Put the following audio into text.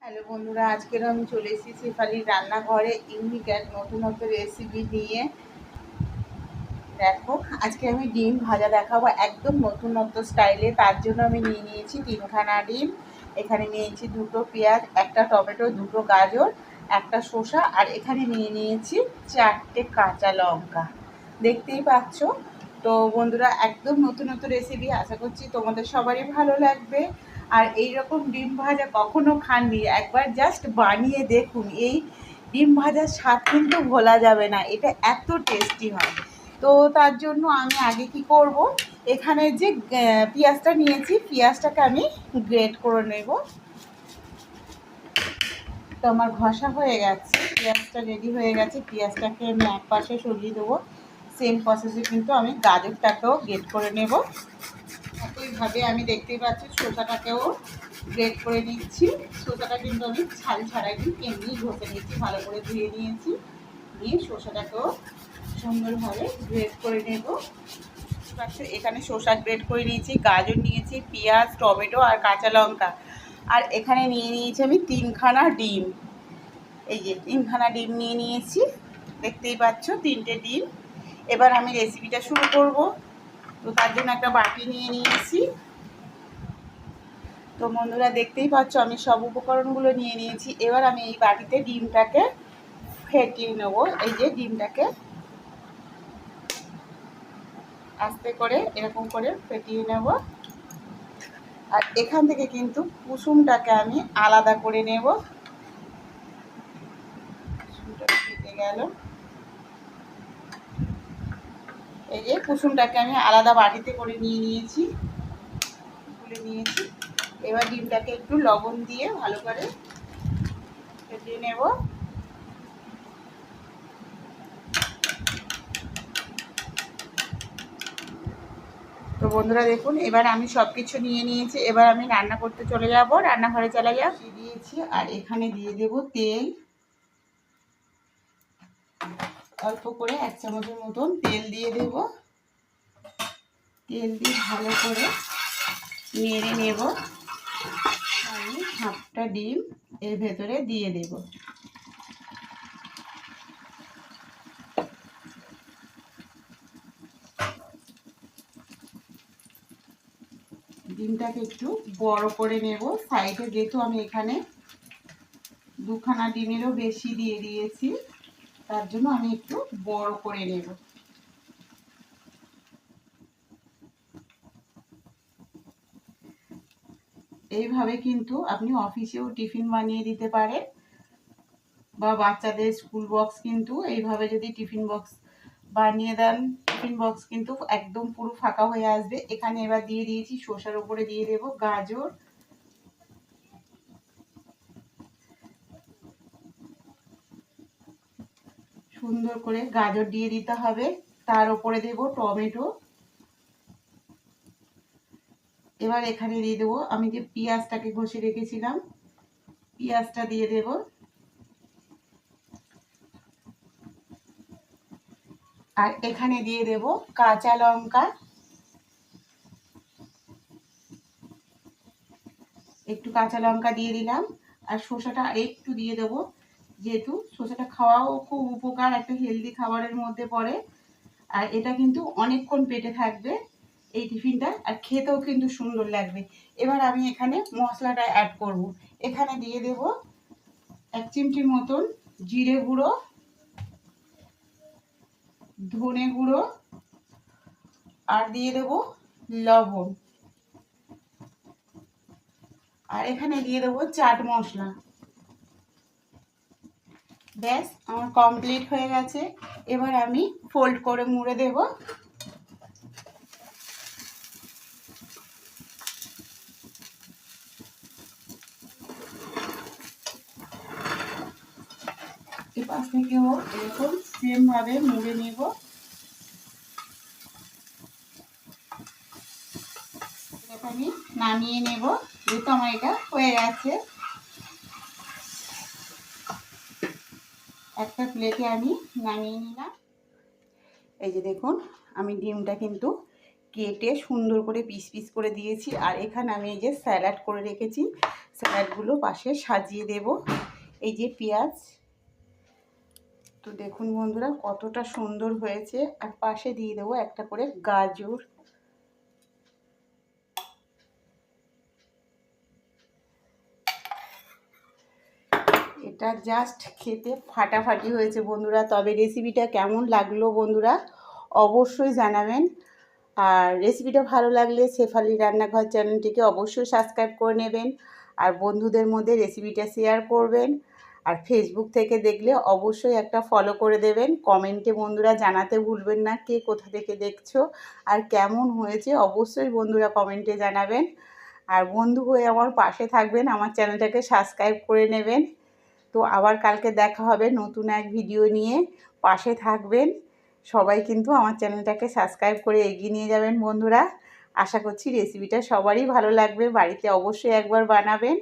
Hello বন্ধুরা, আজকের আমি চলে এসেছি শেফালির রান্নাঘরে ইউনিক এক নতুনত্ব রেসিপি নিয়ে। দেখো, আজকে আমি ডিম ভাজা দেখাবো একদম নতুনত্ব স্টাইলে। তার জন্য আমি নিয়ে নিয়েছি 3খানা ডিম, এখানে নিয়েছি 2টো পেঁয়াজ, একটা টমেটো, 2টো গাজর, একটা শসা, আর এখানে নিয়ে নিয়েছি 4টে কাঁচা লঙ্কা। দেখতেই পাচ্ছ। তো বন্ধুরা, একদম নতুনত্ব রেসিপি, আশা করছি তোমাদের সবারই ভালো লাগবে। আর এই রকম ডিম ভাজা কখনো খাননি, একবার জাস্ট বানিয়ে দেখুন। এই ডিম ভাজার স্বাদ কিন্তু ভোলা যাবে না, এটা এত টেস্টি হয়। তো তার জন্য আমি আগে কি করব, এখানে যে পেঁয়াজটা নিয়েছি, পেঁয়াজটাকে আমি গ্রেট করে নেব। তো আমার ঘষা হয়ে গেছে, পেঁয়াজটা রেডি হয়ে গেছে। পেঁয়াজটাকে আমি এক পাশে সরিয়ে দেবো। সেম প্রসেসে কিন্তু আমি গাজরটাকেও গ্রেট করে নেব। একইভাবে আমি দেখতেই পাচ্ছি শসাটাকেও গ্রেট করে নিচ্ছি। শসাটা কিন্তু আমি ছাল ছাড়াই কিন্তু এমনি ঘষে নিচ্ছি, ভালো করে ধুয়ে নিয়েছি। নিয়ে শসাটাকেও সুন্দরভাবে গ্রেট করে নেব। এখানে শসা গ্রেট করে নিয়েছি, গাজর নিয়েছি, পেঁয়াজ, টমেটো আর কাঁচা লঙ্কা। আর এখানে নিয়ে নিয়েছি আমি 3খানা ডিম। এই যে 3খানা ডিম নিয়ে নিয়েছি, দেখতেই পাচ্ছ 3টে ডিম। এবার আমি রেসিপিটা শুরু করব। তো তার জন্য একটা বাটি নিয়ে নিয়েছি। তো বন্ধুরা, দেখতেই পাচ্ছ আমি সব উপকরণগুলো নিয়ে নিয়েছি। এবার আমি এই বাটিতে ডিমটাকে ফেটিয়ে নেব। এই যে ডিমটাকে আস্তে করে এরকম করে ফেটিয়ে নেব। আর এখান থেকে কিন্তু কুসুমটাকে আমি আলাদা করে নেব। কুসুমটা ফেটে গেল। এই যে কুসুমটাকে আমি আলাদা বাটিতে করে নিয়ে নিয়েছি, তুলে নিয়েছি। এবার ডিমটাকে একটু লবণ দিয়ে ভালো করে ফেটিয়ে নেব। তো বন্ধুরা দেখুন, এবার আমি সব কিছু নিয়ে নিয়েছি। এবার আমি রান্না করতে চলে যাব, রান্নাঘরে চলে যাব। দিয়েছি আর এখানে দিয়ে দেব তেল। অল্প করে 1 চামচের মতন তেল দিয়ে দেব। তেল দিয়ে ভালো করে নেড়ে নেব। আমি হাফটা ডিম এর ভেতরে দিয়ে দেব। ডিমটাকে একটু বড় করে নেব সাইডে, যেহেতু আমি এখানে 2খানা ডিমেরও বেশি দিয়ে দিয়েছি, তার জন্য আমি একটু বড় করে নেব। এইভাবে কিন্তু আপনি অফিসেও টিফিন বানিয়ে দিতে পারেন, বা বাচ্চাদের স্কুল বক্স কিন্তু এইভাবে যদি টিফিন বক্স বানিয়ে দেন, টিফিন বক্স কিন্তু একদম পুরো ফাঁকা হয়ে আসবে। এখানে এবার দিয়ে দিয়েছি শসার উপরে দিয়ে দেব গাজর, সুন্দর করে গাজর দিয়ে দিতে হবে। তার উপরে দেব টমেটো। এবার এখানে দিয়ে দেবো আমি যে পেঁয়াজটাকে ঘষে রেখেছিলাম, পেঁয়াজটা দিয়ে দেব। আর এখানে দিয়ে দেব কাঁচা লঙ্কা, একটু কাঁচা লঙ্কা দিয়ে দিলাম। আর শসাটা একটু দিয়ে দেবো, যেহেতু শসাটা খাওয়াও খুব উপকার, একটা হেলদি খাবারের মধ্যে পড়ে। আর এটা কিন্তু অনেকক্ষণ পেটে থাকবে এই টিফিনটা, আর খেতেও কিন্তু সুন্দর লাগবে। এবার আমি এখানে মশলাটা অ্যাড করব। এখানে দিয়ে দেব 1 চিমটির মতন জিরে গুঁড়ো, ধনে গুঁড়ো, আর দিয়ে দেব লবণ। আর এখানে দিয়ে দেবো চাট মশলা। ব্যাস, আমার কমপ্লিট হয়ে গেছে। এবার আমি ফোল্ড করে মুড়ে দেব। এপাশ থেকেও এরকম সেম ভাবে মুড়ে নেব। এটাকে আমি নামিয়ে নেব, যেহেতু আমার এটা হয়ে গেছে। একটা প্লেটে আমি নামিয়ে নিলাম। এই যে দেখুন, আমি ডিমটা কিন্তু কেটে সুন্দর করে পিস পিস করে দিয়েছি। আর এখানে আমি এই যে স্যালাড করে রেখেছি, স্যালাডগুলো পাশে সাজিয়ে দেব। এই যে পেঁয়াজ, তো দেখুন বন্ধুরা কতটা সুন্দর হয়েছে। আর পাশে দিয়ে দেবো একটা করে গাজর। এটা জাস্ট খেতে ফাটাফাটি হয়েছে বন্ধুরা। তবে রেসিপিটা কেমন লাগলো বন্ধুরা অবশ্যই জানাবেন। আর রেসিপিটা ভালো লাগলে শেফালি রান্নাঘর চ্যানেলটিকে অবশ্যই সাবস্ক্রাইব করে নেবেন। আর বন্ধুদের মধ্যে রেসিপিটা শেয়ার করবেন। আর ফেসবুক থেকে দেখলে অবশ্যই একটা ফলো করে দেবেন। কমেন্টে বন্ধুরা জানাতে ভুলবেন না কে কোথা থেকে দেখছো আর কেমন হয়েছে, অবশ্যই বন্ধুরা কমেন্টে জানাবেন। আর বন্ধু হয়ে আমার পাশে থাকবেন, আমার চ্যানেলটাকে সাবস্ক্রাইব করে নেবেন। তো আবার কালকে দেখা হবে নতুন এক ভিডিও নিয়ে। পাশে থাকবেন সবাই, কিন্তু আমার চ্যানেলটাকে সাবস্ক্রাইব করে এগিয়ে নিয়ে যাবেন বন্ধুরা। আশা করছি রেসিপিটা সবারই ভালো লাগবে, বাড়িতে অবশ্যই একবার বানাবেন।